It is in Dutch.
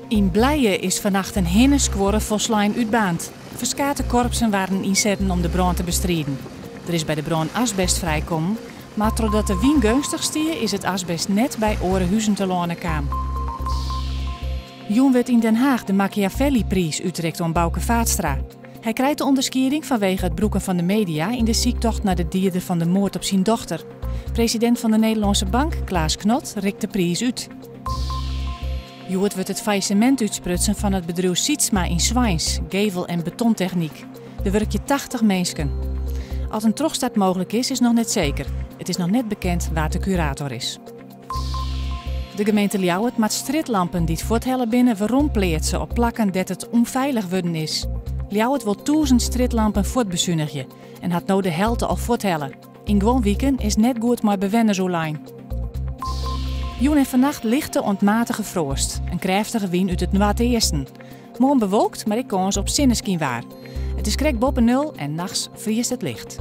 In Blijen is vannacht een hinnesquorre volslijn uitbaand. Verskate korpsen waren inzetten om de brand te bestrijden. Er is bij de brand asbest vrijkomen, maar doordat de wien gunstig stier is het asbest net bij Orenhuizen te lonen kwam. Jong werd in Den Haag de Machiavelli-prijs uitreikt aan Bouke Vaatstra. Hij krijgt de onderscheiding vanwege het broeken van de media in de ziektocht naar de dierder van de moord op zijn dochter. President van de Nederlandse Bank, Klaas Knot, reikt de prijs uit. Joert wordt het faillissement uitsprutsen van het bedrijf Sietsma in Zwijns, gevel- en betontechniek. Er werken 80 mensen. Als een terugstart mogelijk is nog net zeker. Het is nog net bekend waar de curator is. De gemeente Ljouwert maakt stritlampen die het voorthellen binnen waarom pleert op plakken dat het onveilig worden is. Ljouwert wil 1000 stritlampen voortbezuinigen en had nou de helte al voorthellen. In gewoon weekend is net goed maar bewennen zo lang. Joen en vannacht lichte ontmatige frost. Een krachtige wind uit het noordwesten. Morgen bewolkt, maar ik kans op zinneskin waar. Het is krek boven 0 en nachts vriest het licht.